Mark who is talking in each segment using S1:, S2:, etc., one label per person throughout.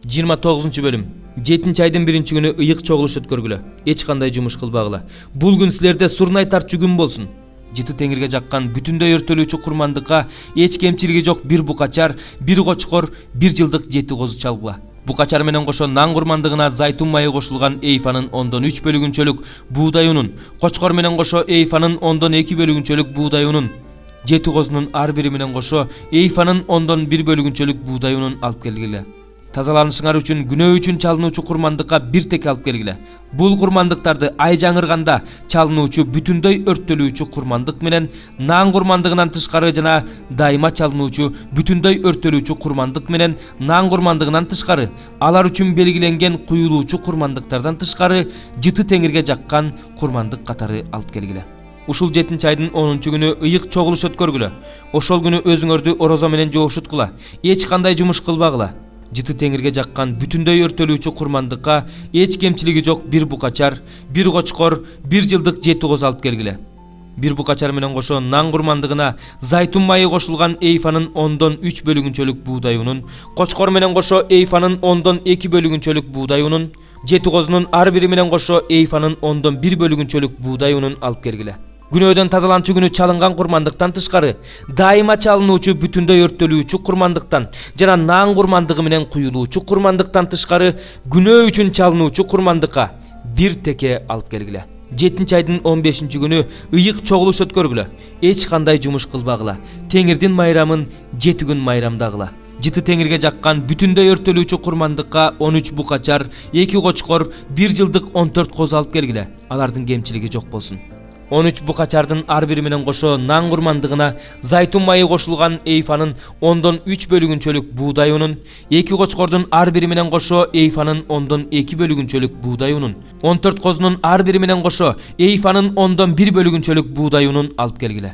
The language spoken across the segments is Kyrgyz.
S1: 29 bölüm. 7 айдын 1-күнү ыйык чогулуш өткөргүлө. Эч кандай жумуш кылбагыла. Бул күн силерде сурнай тартчу күн болсун. Жыты теңирге жаккан бүтүндөй өртөлүүчү курмандыкка эч кемчилиги жок бир букачар, бир кочкор, 1 жылдык 7 козу чалгыла. Букачар менен кошо нан курмандыгына зайтун майы кошулган эйфанын 3 бөлүгүнчөлүк буудай унун, кочкор менен кошо эйфанын 2 бөлүгүнчөлүк буудай унун, 7 козунун ар бири менен кошо эйфанын 1 бөлүгүнчөлүк буудай унун алып келгиле. Тазаланышыңар үчүн күнөө үчүн чалынуучу курмандыкка бир тек алып келгиле. Бул курмандыктарды ай жаңырганда чалынуучу бүтүндөй өрттөлүүчү курмандык менен нан курмандыгынан тышкары жана дайыма чалынуучу бүтүндөй өрттөлүүчү курмандык менен нан курмандыгынан тышкары алар үчүн белгиленген куюлуучу курмандыктардан тышкары жыты теңирге жаккан курмандык катары алып келгиле. Ушул 7 айдын 10 күнү ыйык чогулуш өткөргүлө. Ошол күнү өзүңөрдү орозо менен жоошуткула. Эч кандай жумуш кылбагыла. Жыты теңирге жаккан бүтүндөй өртөлүүчү курмандыкка эч кемчилиги жок бир букачар, бир кочкор, 1 жылдык 7 коз алып келгиле. Бир букачар менен кошо нан курмандыгына зайтун майы кошулган эйфанын 3 бөлүгүнчөлүк буудай унун, кочкор менен кошо эйфанын 2 бөлүгүнчөлүк буудай унун, 7 козунун ар бири менен кошо эйфанын 1 бөлүгүнчөлүк буудай унун алып келгиле. Күнөөдөн тазаланчу күнү чалынган курмандыктан тышкары дайыма чалынуучу бүтүндөй өрттөлүүчү курмандыктан жана нан курмандыгы менен куюлуучу курмандыктан тышкары күнөө үчүн чалынуучу курмандыкка бир теке алып келгиле. 7 айдын 15 күнү ыйык чогулуш өткөргүлө. Эч кандай жумуш кылбагыла. Теңирдин майрамын 7 күн майрамдагыла. Жыты теңирге жаккан бүтүндөй өрттөлүүчү курмандыкка 13 букачар, 2 кочкор, 1 жылдык 14 коз алып келгиле. Алардын кемчилиги жок болсун. 13 букачардын ар бири менен кошо нан курмандыгына зайтун майы кошулган эйфанын 3 бөлүгүнчөлүк буудай унун, 2 кочкордун ар бири менен кошо эйфанын 2 бөлүгүнчөлүк буудай унун, 14 козунун ар бири менен кошо эйфанын 1 бөлүгүнчөлүк буудай унун алып келгиле.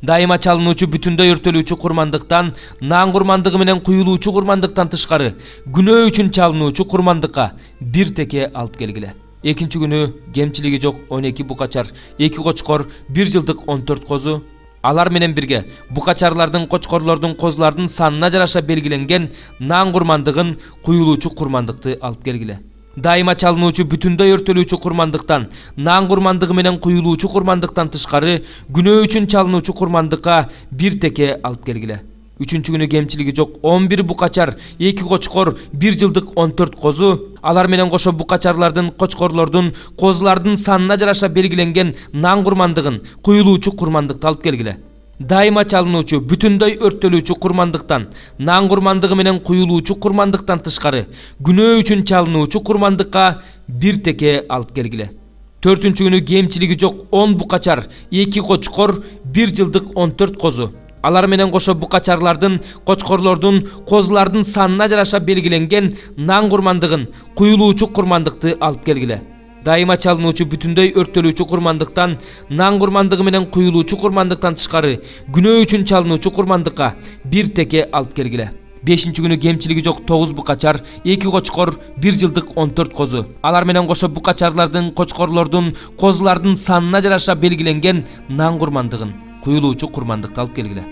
S1: Дайыма чалынуучу бүтүндөй өртөлүүчү курмандыктан нан курмандыгы менен куюлуучу курмандыктан тышкары күнөө үчүн чалынуучу курмандыкка бир теке алып келгиле. Экинчи күнү кемчилиги жок 12 букачар, 2 кочкор, 1 жылдык 14 козу. Алар менен бирге букачарлардын, кочкорлордун, козулардын санына жараша белгиленген нан курмандыгын куюлуучу курмандыкты алып келгиле. Дайыма чалынуучу бүтүндөй өртөлүүчү курмандыктан нан курмандыгы менен куюлуучу курмандыктан тышкары күнөө үчүн чалынуучу курмандыкка бир теке алып келгиле. Үчүнчү күнү кемчилиги жок 11 букачар, 2 кочкор, 1 жылдык 14 козу. Алар менен кошо букачарлардын, кочкорлордун, козулардын санына жараша белгиленген нан курмандыгын куюлуучу курмандыкты алып келгиле. Дайыма чалынуучу бүтүндөй өрттөлүүчү курмандыктан нан курмандыгы менен куюлуучу курмандыктан тышкары күнөө үчүн чалынуучу курмандыкка бир теке алып келгиле. 4-чү күнү кемчилиги жок 10 букачар, 2 кочкор, 1 жылдык 14 козу. Алар менен кошо букачарлардын, кочкорлордун, козулардын санына жараша белгиленген нан курмандыгын куюлуучу курмандыкты алып келгиле. Дайыма чалынуучу бүтүндөй өрттөлүүчү курмандыктан нан курмандыгы менен куюлуучу курмандыктан тышкары күнөө үчүн чалынуучу курмандыкка бир теке алып келгиле. 5-чү күнү кемчилиги жок 9 букачар, 2 кочкор, 1 жылдык 14 козу. Алар менен кошо букачарлардын, кочкорлордун, козулардын санына жараша белгиленген нан курмандыгын куюлуучу курмандыкты алып келгиле.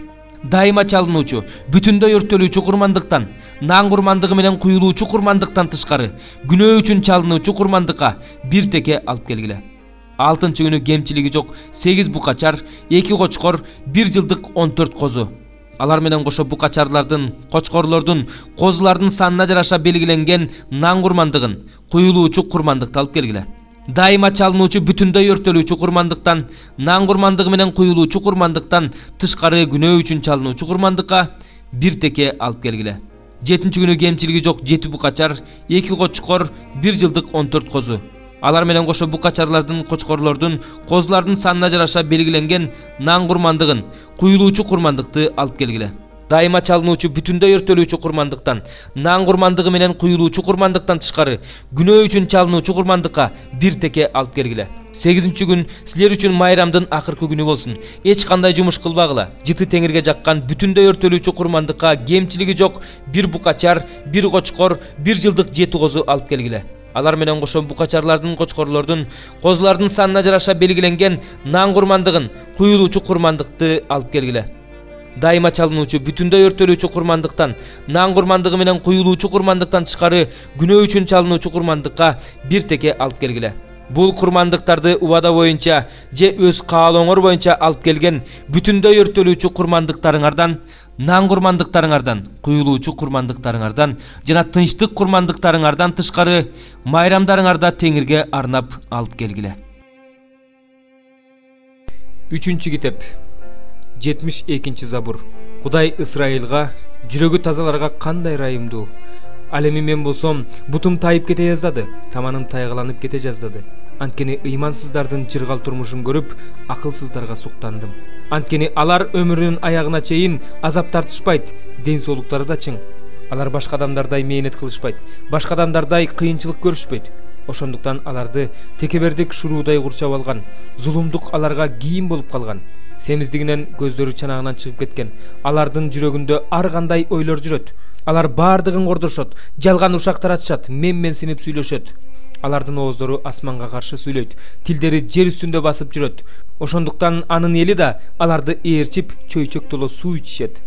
S1: Дайыма чалынуучу бүтүндөй өрттөлүүчү курмандыктан нан курмандыгы менен куюлуучу курмандыктан тышкары күнөө үчүн чалынуучу курмандыкка бир теке алып келгиле. 6-чы күнү кемчилиги жок 8 букачар, 2 кочкор, 1 жылдык 14 козу. Алар менен кошо букачарлардын, кочкорлордун, козулардын санына жараша белгиленген нан курмандыгын куюлуучу курмандыкты алып келгиле. Дайыма чалынуучу бүтүндөй өрттөлүүчү курмандыктан нан курмандыгы менен куюлуучу курмандыктан тышкары күнөө үчүн чалынуучу курмандыкка бир теке алып келгиле. 7-чү күнү кемчилиги жок 7 букачар, 2 кочкор, 1 жылдык 14 козу. Алар менен кошо букачарлардын, кочкорлордун, козулардын санына жараша белгиленген нан курмандыгын куюлуучу курмандыкты алып келгиле. Дайыма чалынуучу бүтүндөй өрттөлүүчү курмандыктан нан курмандыгы менен куюлуучу курмандыктан тышкары күнөө үчүн чалынуучу курмандыкка бир теке алып келгиле. 8-чү күн силер үчүн майрамдын акыркы күнү болсун. Эч кандай жумуш кылбагыла. Жыты теңирге жаккан бүтүндөй өртөлүүчү курмандыкка кемчилиги жок бир букачар, 1 кочкор, 1 жылдык 7 козу алып келгиле. Алар менен кошо букачарлардын, кочкорлордун, козулардын санына жараша белгиленген нан курмандыгын куюлуучу курмандыкты алып келгиле. дайыма чалынуучу, бүтүндөй өртөлүүчү курмандыктан, нан курмандыгы менен куюлуучу курмандыктан тышкары күнөө үчүн чалынуучу курмандыкка бир теке алып келгиле. Бул курмандыктарды убада боюнча же өз каалооңор боюнча алып келген бүтүндөй өртөлүүчү курмандыктарыңардан, нан курмандыктарыңардан, куюлуучу курмандыктарыңардан жана тынчтык курмандыктарыңардан тышкары майрамдарыңарда Теңирге арнап алып келгиле. 3-чү китеп 72-чи забур. Кудай Ысрайылга, жүрөгү тазаларга кандай ырайымдуу. Ал эми мен болсом, бутум тайып кете жаздады, таманым тайгаланып кете жаздады. Анткени ыймансыздардын жыргал турмушун көрүп, акылсыздарга суктандым. Анткени алар өмүрүнүн аягына чейин азап тартышпайт, ден соолуктары да чың. Алар башка адамдардай мээнет кылышпайт, башка адамдардай кыйынчылык көрүшпөйт. Ошондуктан аларды текебердик шуруудай курчап алган, зулумдук аларга кийим болуп калган. Семиздигинен көздөрү чанагынан чыгып кеткен. Алардын жүрөгүндө ар кандай ойлор жүрөт. Алар бардыгын кордошот, жалган ушактар атышат, менсинип сүйлөшөт. Алардын ооздору асманга каршы сүйлөйт, тилдери жер үстүндө басып жүрөт. Ошондуктан анын эли да аларды ээрчип, чөйчөк толо суу ичишет.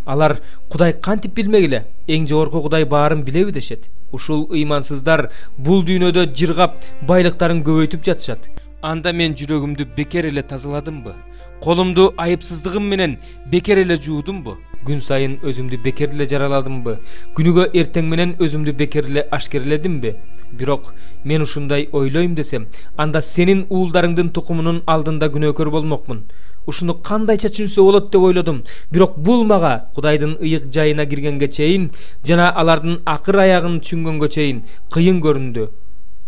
S1: Алар Кудай кантип билмегиле, эң жогорку Кудай баарын билеби дешет. Ушул ыймансыздар бул дүйнөдө жыргап, байлыктарын көбөйтүп жатышат. Анда мен жүрөгүмдү бекер эле тазаладымбы? Колумду айыпсыздыгым менен бекер эле жуудумбу? Күн сайын өзүмдү бекер эле жараладымбы? Күнүгө эртең менен өзүмдү бекер эле ашкерледимби? Бирок мен ушундай ойлойм десем, анда сенин уулдарыңдын тукумунун алдында күнөөкөр болмокмун. Ушуну кандайча түшүнсө болот деп ойлодум. Бирок бул мага Кудайдын ыйык жайына киргенге чейин жана алардын акыр аягын түшүнгөнгө чейин кыйын көрүндү.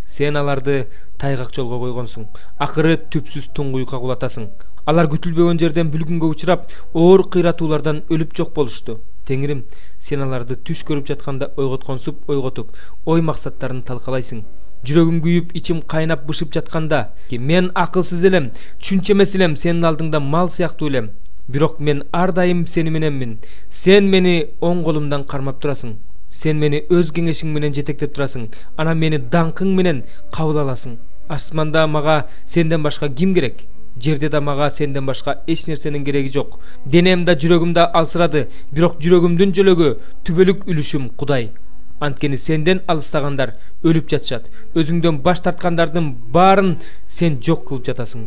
S1: Сен аларды тайгак жолго койгонсуң. Акыры түпсүз туңгуйукка кулатасың. Алар күтүлбөгөн жерден бүлгүнгө учурап, оор кыйратуулардан өлүп жок болушту. Теңирим, сен аларды түш көрүп жатканда ойготконсуп ойготуп, ой максаттарын талкалайсың. Жүрөгүм күйүп, ичим кайнап бышып жатканда, мен акылсыз элем, түшүнчө эмес элем, сенин алдыңда мал сыяктуу элем. Бирок мен ар дайым сени мененмин. Сен мени оң колумдан кармап турасың. Сен мени өз кеңешиң менен жетектеп турасың. Анан мени даңкың менен кабыл аласың. Асманда мага сенден башка ким керек? Жерде да мага сенден башка эч нерсенин кереги жок. Денем да жүрөгүм да алсырады, бирок жүрөгүмдүн жөлөгү түбөлүк үлүшүм Кудай. Анткени сенден алыстагандар өлүп жатышат. Өзүңдөн баш тарткандардын баарын сен жок кылып жатасың.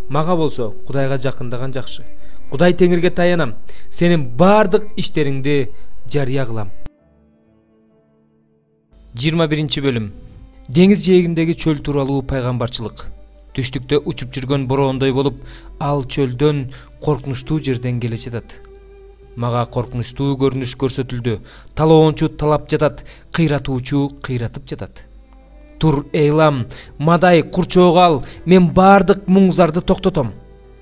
S1: Мага болсо Кудайга жакындаган жакшы. Кудай Теңирге таянам. Сенин бардык иштериңди жарыя кылам. 21 бөлүм. Деңиз жээгиндеги чөл тууралуу пайгамбарчылык. Түштүктө учуп жүргөн бороондой болуп, ал чөлдөн коркунучтуу жерден келе жатат. Мага коркунучтуу көрүнүш көрсөтүлдү. Талоончу талап жатат, кыйратуучу кыйратып жатат. Тур эйлам, мадай, курчоого ал, мен бардык муңзарды токтотом.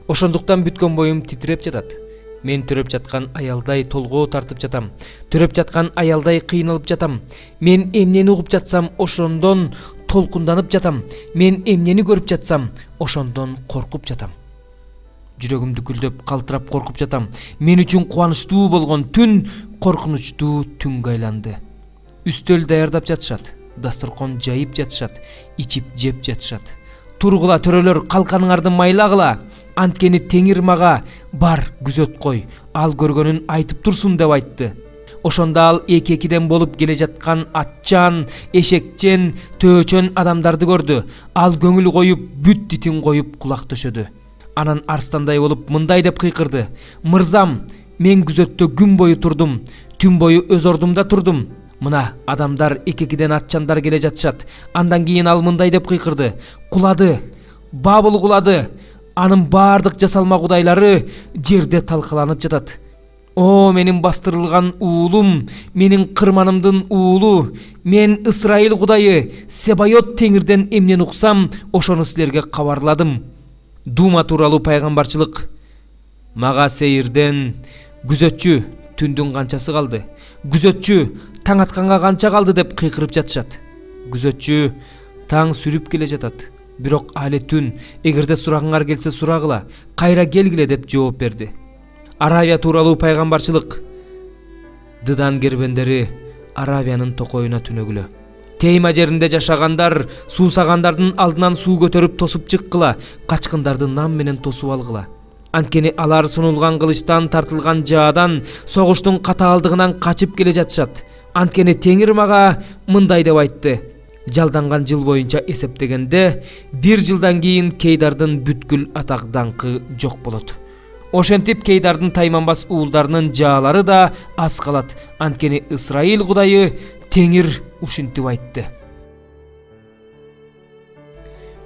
S1: Ошондуктан бүткөн боюм титиреп жатат. Мен төрөп жаткан аялдай толгоо тартып жатам. Төрөп жаткан аялдай кыйналып жатам. Мен эмнени угуп жатсам, ошондон толкунданып жатам. Мен эмнени көрүп жатсам, ошондон коркуп жатам. Жүрөгүмдү күлдөп, калтырап коркуп жатам. Мен үчүн кубанычтуу болгон түн коркунучтуу түнгө айланды. Үстөл даярдап жатышат, дасторкон жайып жатышат, ичип жеп жатышат. Тургула төрөлөр, калканыңарды майлагыла. Анткени Теңир мага бар күзөт кой, ал көргөнүн айтып турсун деп айтты. Ошондо ал эки-экиден болуп келе жаткан атчан, эшекчен, төөчөн адамдарды көрдү. Ал көңүл коюп, бүт дитин коюп кулак төшөдү. Анан арстандай болуп мындай деп кыйкырды: "Мырзам, мен күзөттө күн бою турдум, түн бою өз ордумда турдум. Мына адамдар эки-экиден атчандар келе жатышат." Андан кийин ал мындай деп кыйкырды: "Кулады, Бабыл кулады. Анын бардык жасалма кудайлары жерде талкаланып жатат. О, менин бастырылган уулум, менин кырманымдын уулу, мен Ысрайыл кудайы, Себайот Теңирден эмнени уксам, ошону силерге кабарладым." Дума тууралуу пайгамбарчылык. Мага сейирден: "Күзөтчү, түндүн канчасы калды? Күзөтчү, таң атканга канча калды?" деп кыйкырып жатышат. Күзөтчү: "Таң сүрүп келе жатат. Бирок али түн. Эгерде сурагыңар келсе сурагыла, кайра келгиле" деп жооп берди. Аравия тууралуу пайгамбарчылык. Дыдан кербендери Аравиянын токоюна түнөгүлө. Тейма жеринде жашагандар суусагандардын алдынан суу көтөрүп тосуп чыккыла, качкындарды нам менен тосуп алгыла. Анткени алар сунулган кылычтан, тартылган жаадан, согуштун катаалдыгынан качып келе жатышат. Анткени Теңир мага мындай деп айтты: жалданган жыл боюнча эсептегенде 1 жылдан кийин Кейдардын бүткүл атак даңкы жок болот. Ошентип Кейдардын тайманбас уулдарынын жаалары да аз калат. Анткени Ысрайыл Кудайы Теңир ушинтип айтты.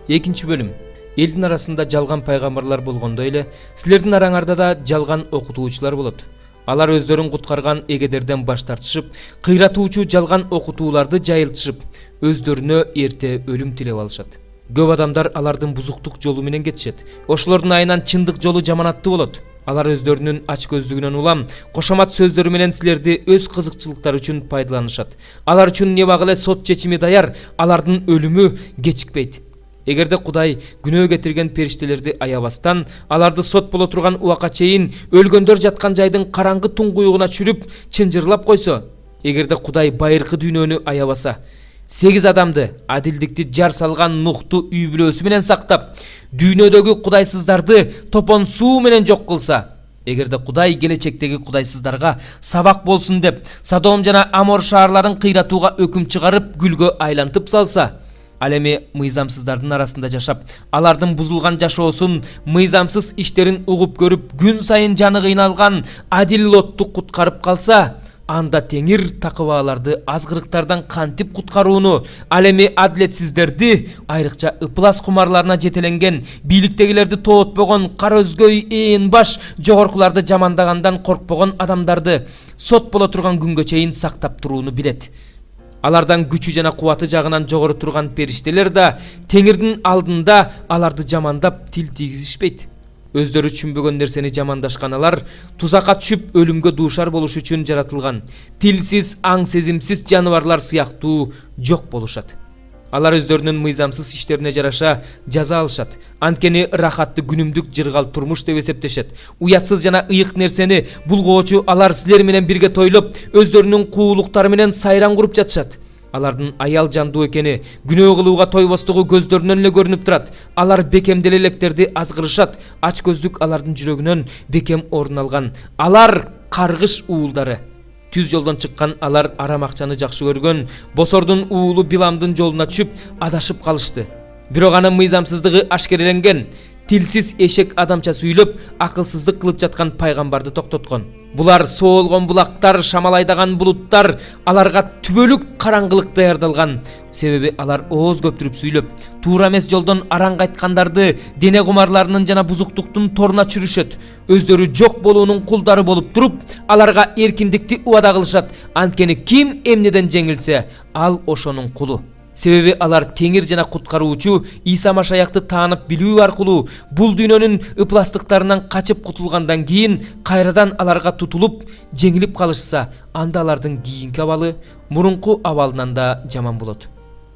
S1: Экинчи бөлүм. Элдин арасында жалган пайгамбарлар болгондой эле, силердин араңарда да жалган окутуучулар болот. Алар өздөрүн куткарган эгедерден баш тартышып, кыйратуучу жалган окутууларды жайылтышып, өздөрүнө эрте өлүм тилеп алышат. Көп адамдар алардын бузуктук жолу менен кетишет. Ошолордун айынан чындык жолу жаманаттуу болот. Алар өздөрүнүн ач көздүгүнөн улам кошомат сөздөрү менен силерди өз кызыкчылыктары үчүн пайдаланышат. Алар үчүн небак эле сот чечими даяр, алардын өлүмү кечикпейт. Эгерде Кудай күнөө кетирген периштелерди аябастан, аларды сот боло турган убакка чейин өлгөндөр жаткан жайдын караңгы туңгуюгуна чүрүп, чынжырлап койсо, эгерде Кудай байыркы дүйнөнү аябаса, 8 адамды, адилдикти жар салган Нухту үй бүлөсү менен сактап, дүйнөдөгү кудайсыздарды топон суу менен жок кылса, эгерде Кудай келечектеги кудайсыздарга сабак болсун деп, Содом жана Амор шаарларын кыйратууга өкүм чыгарып, күлгө айлантып салса, ал эми мыйзамсыздардын арасында жашап, алардын бузулган жашоосун, мыйзамсыз иштерин угуп көрүп, күн сайын жаны кыйналган адил Лотту куткарып калса, анда Теңир такыбаларды азгырыктардан кантип куткарууну, ал эми адилетсиздерди, айрыкча ыплас кумарларына жетеленген, бийликтегилерди тоотпогон, кара өзгөй ээн баш, жогоркуларды жамандагандан коркпогон адамдарды сот боло турган күнгө чейин сактап турууну билет. Алардан күчү жана кубаты жагынан жогору турган периштелер да Теңирдин алдында аларды жамандап тил тийгизишпейт. Өздөрү түшүнбөгөн нерсени жамандашкан алар тузакка түшүп өлүмгө дуушар болуш үчүн жаратылган тилсиз, аң сезимсиз жаныбарлар сыяктуу жок болушат. Алар өздөрүнүн мыйзамсыз иштерине жараша жаза алышат. Анткени рахатты күнүмдүк жыргал турмуш деп эсептешет. Уятсыз жана ыйык нерсени булгоочу алар силер менен бирге тойлоп, өздөрүнүн куулуктары менен сайран куруп жатышат. Алардын аял жандуу экени, күнөө кылууга тойбостугу көздөрүнөн эле көрүнүп турат. Алар бекемдел электерди азгырышат. Ач көздүк алардын жүрөгүнөн бекем орун алган. Алар каргыш уулдары. Түз жолдон чыккан алар арам акчаны жакшы көргөн, Босордун уулу Биламдын жолуна түшүп, адашып калышты. Бирок анын мыйзамсыздыгы ашкереленген, тилсиз эшек адамча сүйлөп, акылсыздык кылып жаткан пайгамбарды токтоткон. Булар соолгон булактар, шамалайдаган булуттар, аларга түбөлүк караңгылык даярдалган. Себеби алар ооз көптүрүп сүйлөп, туура эмес жолдон араң кайткандарды дене кумарларынын жана бузуктуктун торуна чүрүшөт. Өздөрү жок болуунун кулдары болуп туруп, аларга эркиндикти убада кылышат. Анткени ким эмнеден жеңилсе, ал ошонун кулу. Себеби алар Теңир жана куткаруучу Иса Машаякты таанып билүү аркылуу бул дүйнөнүн ыпластыктарынан качып кутулгандан кийин кайрадан аларга тутулуп, жеңилип калышса, анда алардын кийинки абалы мурунку абалынан да жаман болот.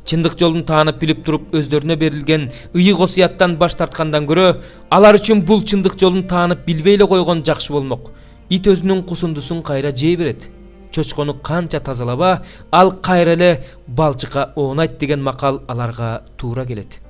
S1: Чындык жолун таанып билип туруп, өздөрүнө берилген ыйык осуяттан баш тарткандан көрө, алар үчүн бул чындык жолун таанып билбей эле койгон жакшы болмок. Ит өзүнүн кусундусун кайра жей берет. Чочкону канча тазалаба, ал кайра эле балчыкка оонайт деген макал аларга туура келет.